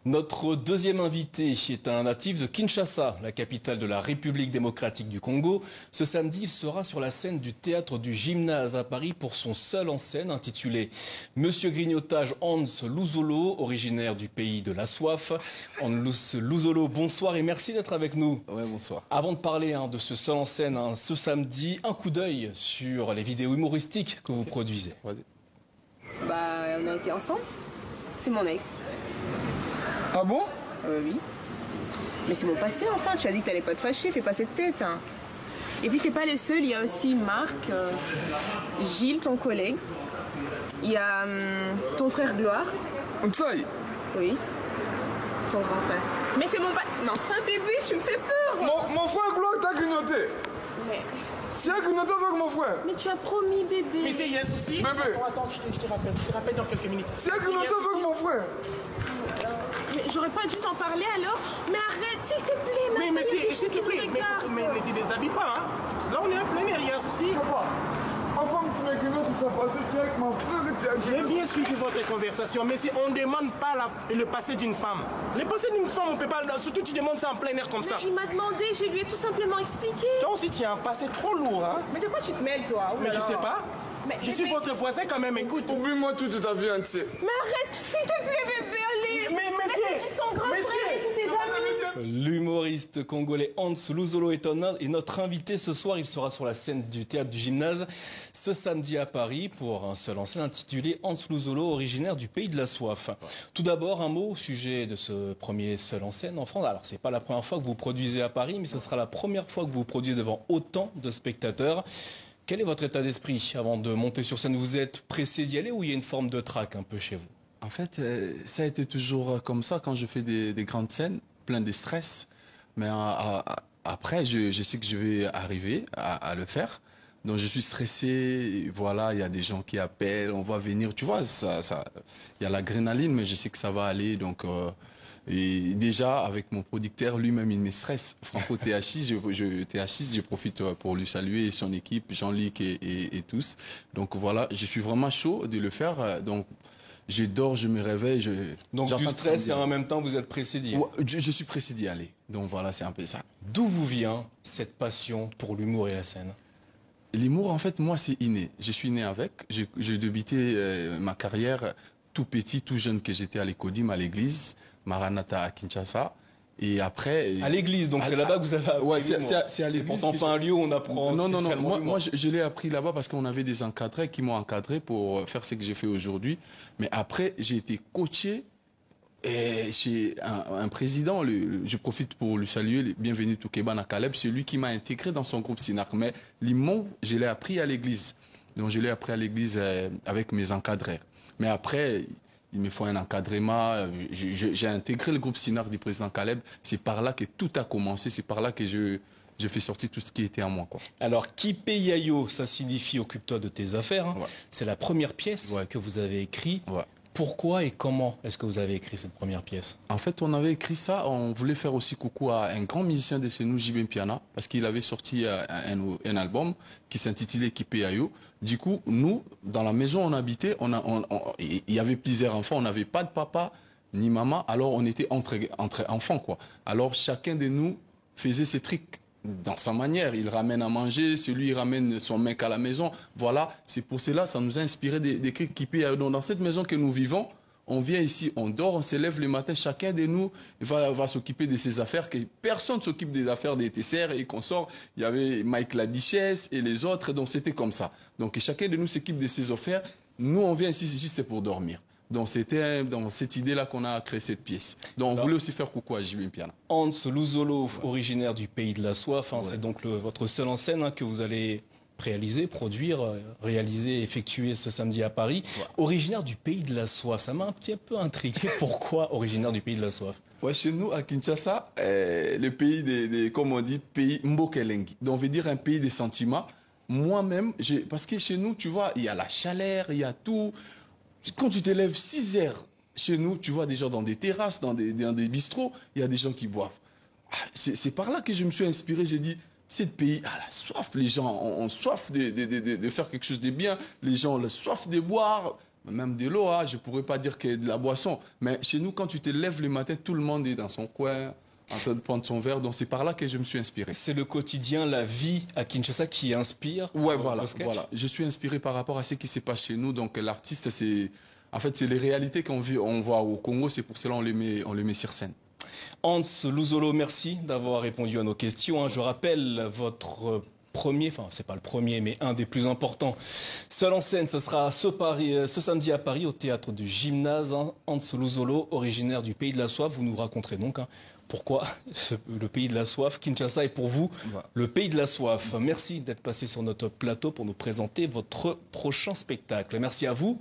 Notre deuxième invité est un natif de Kinshasa, la capitale de la République démocratique du Congo. Ce samedi, il sera sur la scène du théâtre du Gymnase à Paris pour son seul en scène intitulé Monsieur Grignotage Hans Luzolo, originaire du pays de la soif. Hans Luzolo, bonsoir et merci d'être avec nous. Ouais, bonsoir. Avant de parler de ce seul en scène, ce samedi, un coup d'œil sur les vidéos humoristiques que vous produisez. Bah, on a été ensemble. C'est mon ex. Ah bon? Oui. Mais c'est mon passé, enfin. Tu as dit que t'allais pas te fâcher, fais pas cette tête. Hein. Et puis c'est pas les seuls, il y a aussi Marc, Gilles, ton collègue. Il y a ton frère Gloire. Mtsai? Oui. Ton grand frère. Mais c'est mon Mais enfin bébé, tu me fais peur. Mon frère Gloire t'a grignoté. Mais... C'est un grignoté avec mon frère. Mais tu as promis bébé. Mais il y a un souci. Bébé. Attends, je te rappelle dans quelques minutes. C'est un grignoté avec mon frère. Mais j'aurais pas dû t'en parler alors. Mais arrête, s'il te plaît. Mais s'il te plaît, mais ne te déshabille pas. Hein. Là, on est en plein air, il y a un souci. Papa, avant que tu me grignotes, il s'est passé, tu es avec mon frère et tu as J'ai bien suivi votre conversation, mais si on ne demande pas le passé d'une femme. Le passé d'une femme, on ne peut pas. Surtout, tu demandes ça en plein air comme ça. Mais il m'a demandé, je lui ai tout simplement expliqué. Toi aussi, tu as un passé trop lourd, hein. Mais de quoi tu te mêles, toi? Mais je sais pas. Mais je suis votre voisin quand même, écoute. Oublie-moi toute ta vie entière. Mais arrête, s'il te plaît, bébé, allez. Mais c'est juste ton grand frère et tous tes amis. L'humoriste congolais Hans Luzolo est notre invité ce soir. Il sera sur la scène du théâtre du Gymnase ce samedi à Paris pour un seul en scène intitulé Hans Luzolo, originaire du pays de la soif. Tout d'abord, un mot au sujet de ce premier seul en scène en France. Alors, c'est pas la première fois que vous produisez à Paris, mais ce sera la première fois que vous produisez devant autant de spectateurs. Quel est votre état d'esprit avant de monter sur scène? Vous êtes pressé d'y aller ou il y a une forme de trac un peu chez vous? En fait, ça a été toujours comme ça quand je fais des grandes scènes, plein de stress. Mais après, je sais que je vais arriver à le faire. Donc je suis stressé, voilà, il y a des gens qui appellent, on va venir, tu vois, il y a l'adrénaline, mais je sais que ça va aller. Donc et déjà, avec mon producteur, lui-même, il me stresse. Franco THI, THI, je profite pour lui saluer et son équipe, Jean-Luc et tous. Donc voilà, je suis vraiment chaud de le faire. Donc je dors, je me réveille. Donc du stress et en même temps, vous êtes pressé d'y aller. Ouais, je suis pressé d'y aller. Donc voilà, c'est un peu ça. D'où vous vient cette passion pour l'humour et la scène? L'humour, en fait, moi, c'est inné. Je suis né avec. J'ai débuté ma carrière tout petit, tout jeune que j'étais à l'Ecodim, à l'église, Maranatha à Kinshasa. Et après... À l'église, donc c'est là-bas que vous avez appris. Ouais, c'est à l'église. C'est pourtant pas un lieu où on apprend. Non. Moi je l'ai appris là-bas parce qu'on avait des encadrés qui m'ont encadré pour faire ce que j'ai fait aujourd'hui. Mais après, j'ai été coaché chez un président. Je profite pour lui saluer. Bienvenue Toukeba Caleb. C'est lui qui m'a intégré dans son groupe Sinak. Mais l'humour, je l'ai appris à l'église. Donc je l'ai appris à l'église avec mes encadrés. Mais après... il me faut un encadrement. J'ai intégré le groupe Sinar du président Caleb. C'est par là que tout a commencé. C'est par là que je fais sortir tout ce qui était à moi, quoi. Alors, Kipe Yayo, ça signifie occupe-toi de tes affaires. Hein. Ouais. C'est la première pièce que vous avez écrite. Ouais. Pourquoi et comment est-ce que vous avez écrit cette première pièce? En fait, on avait écrit ça, on voulait faire aussi coucou à un grand musicien de chez nous, JB Piana, parce qu'il avait sorti un album qui s'intitulait Kipe Yayo. Du coup, nous, dans la maison où on habitait, il y avait plusieurs enfants, on n'avait pas de papa ni maman, alors on était entre enfants, quoi. Alors chacun de nous faisait ses trucs dans sa manière. Il ramène à manger, celui il ramène son mec à la maison. Voilà, c'est pour cela, ça nous a inspiré d'écrire Kipe Yayo. Donc dans cette maison que nous vivons, on vient ici, on dort, on se lève le matin, chacun de nous va s'occuper de ses affaires, que personne ne s'occupe des affaires des TCR et qu'on sort. Il y avait Mike la Duchesse et les autres, donc c'était comme ça. Donc chacun de nous s'occupe de ses affaires. Nous, on vient ici juste pour dormir. Donc c'était dans cette idée-là qu'on a créé cette pièce. Donc on voulait aussi faire coucou à JB Piana. Hans Luzolo, originaire du pays de la soif, c'est donc votre seul en scène que vous allez réaliser, produire, réaliser, effectuer ce samedi à Paris. Originaire du pays de la soif, ça m'a un petit peu intrigué. Pourquoi originaire du pays de la soif? Ouais, chez nous, à Kinshasa, le pays comme on dit, pays Mbokelengi. Donc on veut dire un pays des sentiments. Moi-même, parce que chez nous, tu vois, il y a la chaleur, il y a tout. Quand tu te lèves 6 heures, chez nous, tu vois des gens dans des terrasses, dans des bistrots, il y a des gens qui boivent. C'est par là que je me suis inspiré, j'ai dit, ce pays a la soif, les gens ont soif de faire quelque chose de bien, les gens ont la soif de boire. même de l'eau, hein. Je ne pourrais pas dire qu'il y a de la boisson. Mais chez nous, quand tu te lèves le matin, tout le monde est dans son coin, en train de prendre son verre. Donc c'est par là que je me suis inspiré. C'est le quotidien, la vie à Kinshasa qui inspire. Ouais, voilà, vos sketchs. voilà. Je suis inspiré par rapport à ce qui se passe chez nous. Donc l'artiste, c'est les réalités qu'on vit, on voit au Congo. C'est pour cela qu'on les met sur scène. Hans Luzolo, merci d'avoir répondu à nos questions. Je rappelle votre premier, enfin c'est pas le premier, mais un des plus importants. Seul en scène, ce sera ce samedi à Paris au théâtre du Gymnase. Hans Luzolo, originaire du Pays de la Soif. Vous nous raconterez donc pourquoi le Pays de la Soif, Kinshasa est pour vous le Pays de la Soif. Merci d'être passé sur notre plateau pour nous présenter votre prochain spectacle. Merci à vous.